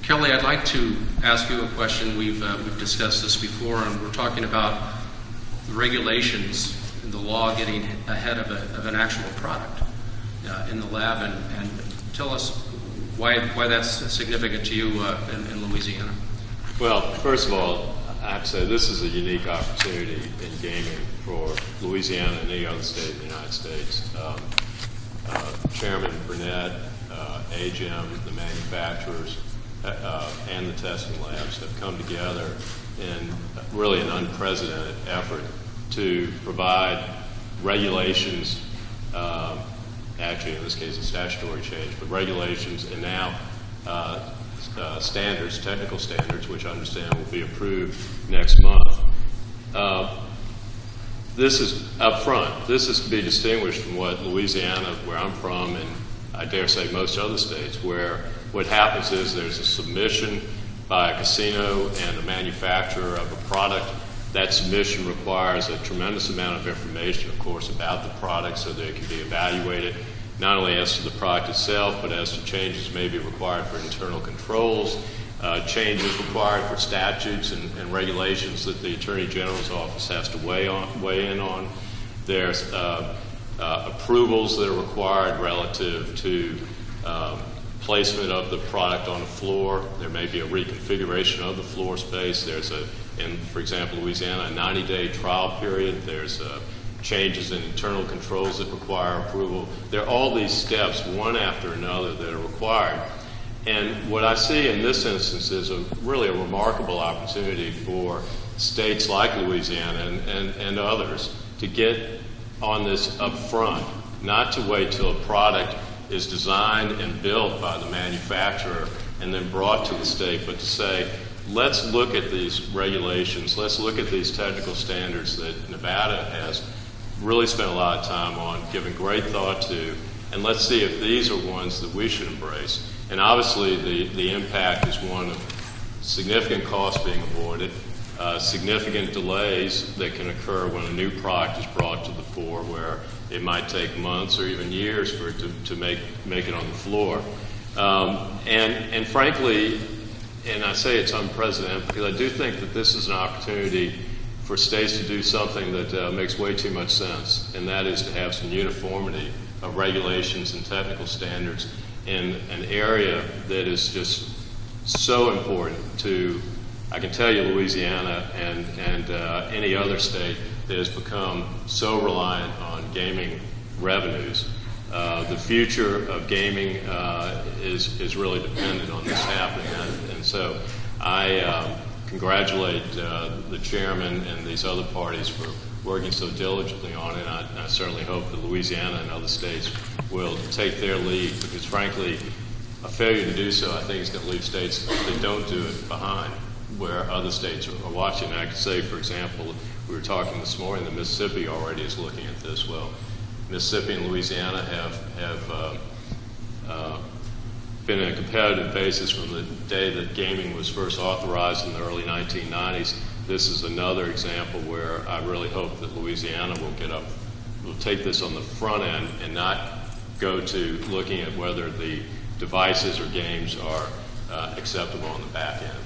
Kelly, I'd like to ask you a question. We've discussed this before, and we're talking about the regulations and the law getting ahead of an actual product in the lab, and tell us why that's significant to you in Louisiana. Well, first of all, I have to say this is a unique opportunity in gaming for Louisiana and any other state in the United States. Chairman Burnett, AGM, the manufacturers, and the testing labs have come together in really an unprecedented effort to provide regulations, actually in this case a statutory change, but regulations and now standards, technical standards, which I understand will be approved next month. This is up front. This is to be distinguished from what Louisiana, where I'm from, and I dare say most other states, where what happens is there's a submission by a casino and a manufacturer of a product. That submission requires a tremendous amount of information, of course, about the product so that it can be evaluated, not only as to the product itself, but as to changes may be required for internal controls, changes required for statutes and regulations that the Attorney General's office has to weigh in on. There's approvals that are required relative to placement of the product on the floor. There may be a reconfiguration of the floor space. There's for example, Louisiana, a 90-day trial period. There's changes in internal controls that require approval. There are all these steps, one after another, that are required. And what I see in this instance is really a remarkable opportunity for states like Louisiana and others to get on this up front, not to wait till a product is designed and built by the manufacturer and then brought to the state, but to say, let's look at these regulations, let's look at these technical standards that Nevada has really spent a lot of time on, given great thought to, and let's see if these are ones that we should embrace. And obviously the impact is one of significant costs being avoided, significant delays that can occur when a new product is brought to the fore, where it might take months or even years for it to make it on the floor. And frankly, and I say it's unprecedented because I do think that this is an opportunity for states to do something that makes way too much sense, and that is to have some uniformity of regulations and technical standards in an area that is just so important to, I can tell you, Louisiana and any other state that has become so reliant on gaming revenues. The future of gaming is really dependent on this happening, and so I congratulate the chairman and these other parties for working so diligently on it. I certainly hope that Louisiana and other states will take their lead, because frankly, a failure to do so, I think, is going to leave states that don't do it behind, where other states are watching. I could say, for example, we were talking this morning that Mississippi already is looking at this. Well, Mississippi and Louisiana have been in a competitive basis from the day that gaming was first authorized in the early 1990s. This is another example where I really hope that Louisiana will take this on the front end and not go to looking at whether the devices or games are acceptable on the back end.